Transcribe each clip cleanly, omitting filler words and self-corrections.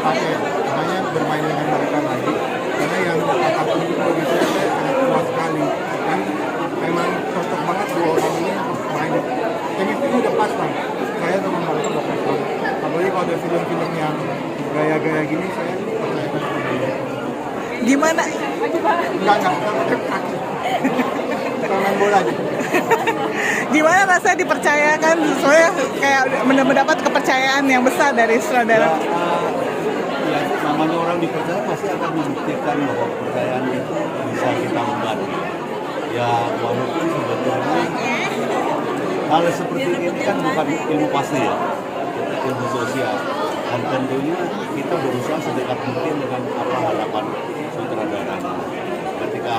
pakai, makanya bermain dengan mereka lagi. Karena yang apapun itu bagi saya sangat puas sekali. Dan memang cocok banget dua orang ini untuk main. Chemistry udah pas lah. Saya sama mereka udah pas banget. Apalagi kalau ada film-film yang gaya-gaya gini, saya percayakan sama dia. Gimana? Enggak pakai kaki. Kita main bola aja. Gimana rasanya dipercayakan sesuai kayak mendapat kepercayaan yang besar dari sutradara? Ya, namanya orang dipercaya pasti akan membuktikan bahwa kepercayaan itu bisa kita membantu. Ya, walaupun sebetulnya hal seperti ini kan bukan ilmu pasti ya, ilmu sosial. Dan tentunya kita berusaha sedekat mungkin dengan apa harapan sutradara. Ketika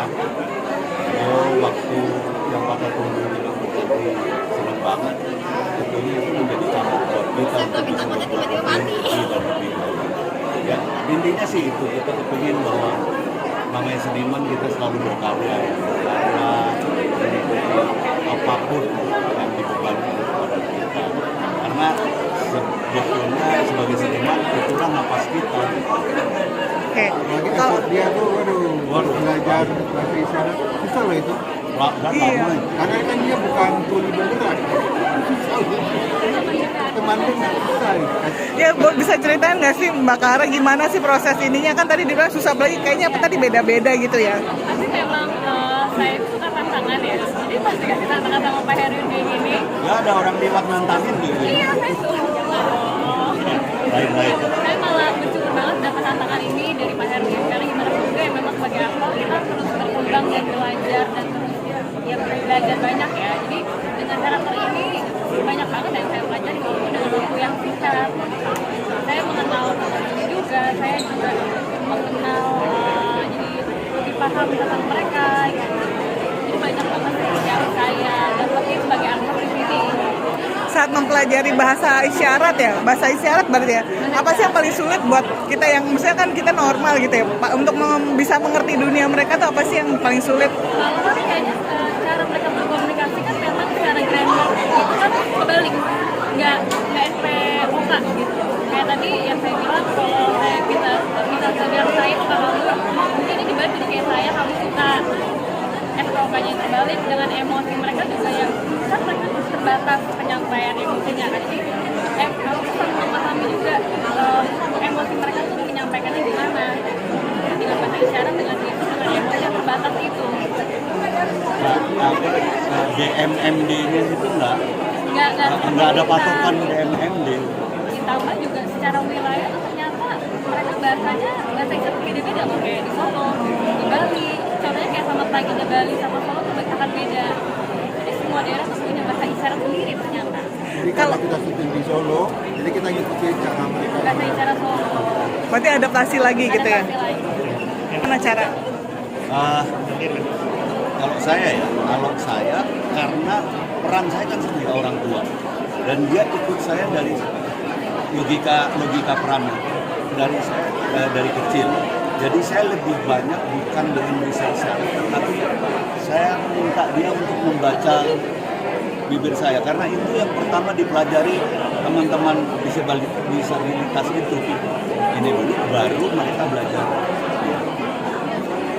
waktu yang pada tunggu juga menjadi senang banget, tentunya itu menjadi contoh buat kita untuk bisa membuat lebih dan lebih baik. Ya, intinya sih itu, kita kepingin bahwa namanya seniman kita selalu berkarya ya, karena mengikuti apapun yang dibebankan kepada kita. Karena sebetulnya sebagai seniman itulah napas kita. Oke. Kalau dia tuh, waduh, belajar bahasa isyarat susah loh itu. Iya. Karena kan dia bukan tuli bergerak. Susah loh. Temanku nggak susah. Ya, bisa ceritain nggak sih Mbak Kara gimana sih proses ininya? Kan tadi dibilang susah belajar, kayaknya apa tadi beda-beda gitu ya? Tapi memang saya suka tantangan ya. Jadi pas dikasih tantangan sama Pak Herudi ini, Ya ada orang bilang nantangin gitu. iya saya suka. Baik-baik. Saya malah bersyukur banget dapat tantangan ini dari Pak Herudi. Karena gimana juga ya memang sebagai aktor kita terus berkembang dan belajar dan terus ya belajar banyak ya. Jadi dengan karakter ini banyak banget yang saya pelajari walaupun dengan waktu yang singkat. Saya mengenal karakter ini juga, saya juga mengenal jadi lebih paham tentang mereka. Gitu. Jadi banyak banget yang saya dapetin sebagai aktor di sini. Saat mempelajari bahasa isyarat ya, bahasa isyarat berarti ya, apa sih yang paling sulit buat kita yang misalnya kan kita normal gitu ya, Pak, untuk bisa mengerti dunia mereka tuh apa sih yang paling sulit? Kalau kayaknya cara mereka berkomunikasi kan memang secara grammar itu kan kebalik, nggak SPOK gitu. Kayak tadi yang saya bilang kalau kita bilang saya suka kamu, mungkin ini dibalik jadi kayak saya kamu suka. SPOK-nya itu terbalik dengan emosi mereka juga yang kan mereka terbatas penyampaian emosinya kan, jadi kamu bisa memahami juga emosi mereka tuh menyampaikannya gimana dengan bahasa isyarat dengan emosi yang terbatas itu. DMMD-nya itu Nggak ada patokan DMMD. ditambah juga secara wilayah tuh ternyata mereka bahasanya bahasa isyarat beda-beda loh, kayak di Solo, di Bali contohnya kayak sama paginya Bali sama Solo tuh akan beda. Jadi semua daerah tuh punya bahasa isyarat sendiri ternyata. Jadi kalau kita syuting di Solo, jadi kita ngikutin cara mereka. Bahasa isyarat Solo. Berarti adaptasi lagi gitu ya? Adaptasi lagi. Gimana cara? Kalau saya karena peran saya kan sebagai orang tua dan dia ikut saya dari logika peran dari kecil. Jadi saya lebih banyak bukan dengan bisa saya, tapi saya minta dia untuk membaca bibir saya karena itu yang pertama dipelajari teman-teman disabilitas itu. Ini dulu baru mereka belajar.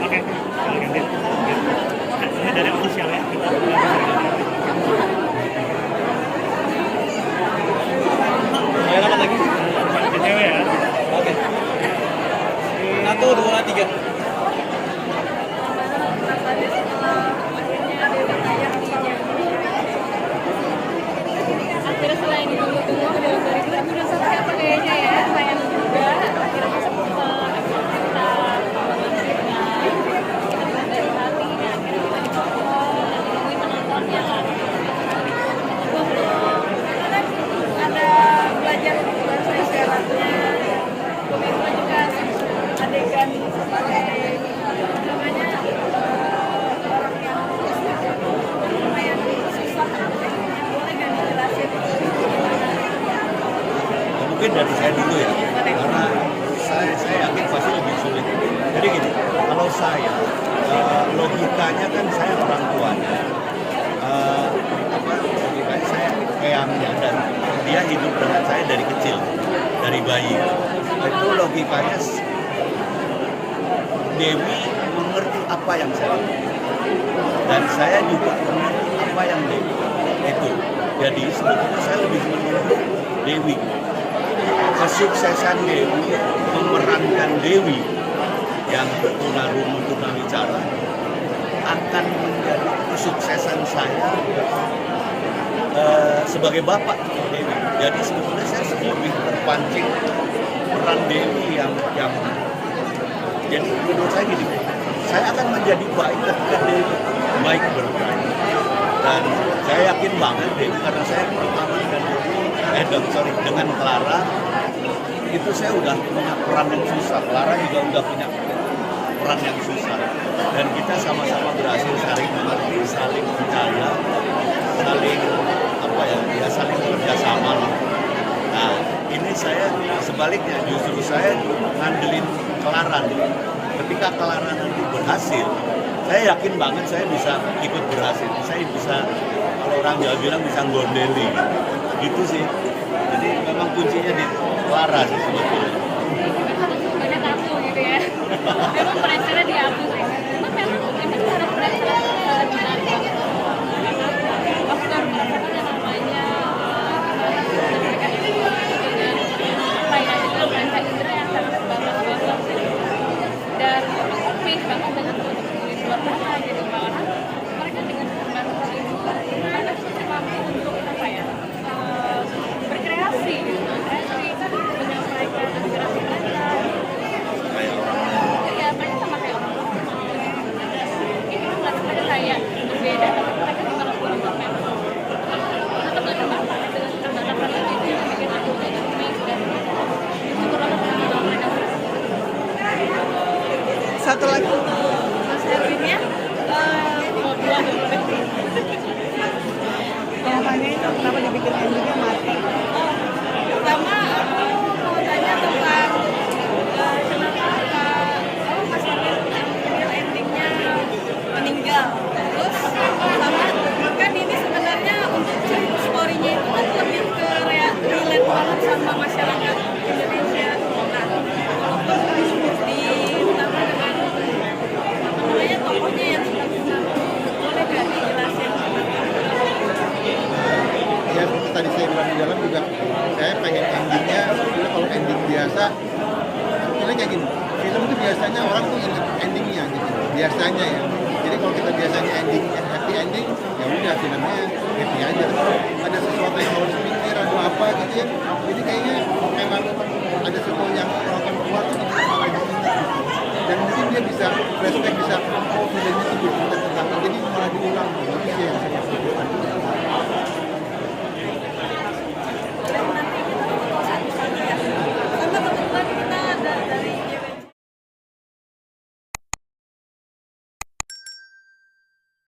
Oke, ganti. Ini dari official ya. Ayo dapat lagi. Cewek ya. Oke. 1, 2, 3. Akhirnya setelah ini tunggu-tunggu film 2021 siapa kayaknya ya, sayang juga akhirnya bisa kita dari hati dan akhirnya kita ditonton dan ditungguin penontonnya kan. Ada belajar bahasa isyaratnya, Komiko juga adegan sebagai namanya orang yang lumayan susah, boleh kan dijelasin? Mungkin dari saya dulu ya, karena saya yakin pasti lebih sulit. Jadi gini, kalau saya logikanya kan saya orang tuanya, logikanya saya eyangnya dan dia hidup dengan saya dari kecil. dari bayi. Itu logikanya Dewi mengerti apa yang saya lakukan. Dan saya juga mengerti apa yang Dewi. Itu. Jadi sebetulnya saya lebih menunggu Dewi. Kesuksesan Dewi, memerankan Dewi yang tunarungu tunawicara akan menjadi kesuksesan saya sebagai bapak Dewi. Jadi sebetulnya saya lebih terpancing peran Dewi yang jadi menurut saya gini, saya akan menjadi baik ketika Dewi baik berperan. Dan saya yakin banget Dewi, karena saya pertama dengan Clara itu saya udah punya peran yang susah. Clara juga udah punya peran yang susah. Dan kita sama-sama berhasil saling mengerti, saling percaya, saling saling kerjasama lah. Nah, ini saya sebaliknya, justru saya ngandelin Clara nih. Ketika Clara nanti berhasil, saya yakin banget saya bisa ikut berhasil. Saya bisa, kalau orang Jawa bilang bisa gondeli gitu sih. Jadi memang kuncinya di Clara sih sebetulnya. Banyak aku gitu ya. Memang pressure-nya di aku sih. Cuma memang ini cara pressure menarik banget. Aku baru merasakan yang namanya mereka itu dengan apa ya, itu bahasa Indra yang sangat bagus sih. Dan fit banget dengan produk di luar sana gitu, malah mereka dengan kemampuan itu mereka mampu untuk apa ya, berkreasi gitu, menyampaikan aspirasi mereka. Ya mereka sama kayak orang normal. Ini nggak sebenarnya kayak berbeda, tapi mereka juga orang normal. Tetap nggak apa-apa dengan keterbatasan itu yang bikin aku jadi unik dan syukur banget sama mereka. Satu lagi. Mas Erwinnya mau dua Yang tanya itu kenapa dibikin endingnya mati? pertama aku mau tanya tentang kenapa Mas Erwin ambil endingnya meninggal. Terus sama kan ini sebenarnya untuk cerita story-nya itu kan lebih ke relate banget sama masyarakat Indonesia. Nah, ditambah dengan apa namanya tokohnya yang senang-senang, boleh gak dijelasin? Ya seperti tadi saya bilang di dalam juga, saya pengen endingnya sebetulnya kalau ending biasa sebetulnya kayak gini, film itu biasanya orang tuh ingat endingnya gitu, biasanya ya. Jadi kalau kita biasanya endingnya happy ending, ya udah filmnya happy aja. Terus ada sesuatu yang harus mikir atau apa gitu ya, jadi kayaknya memang ada sesuatu yang penonton keluar tuh gitu, malah diingat gitu. Dan mungkin dia bisa flashback, bisa oh filmnya itu tentang, jadi malah diulang gitu sih yang saya maksudkan.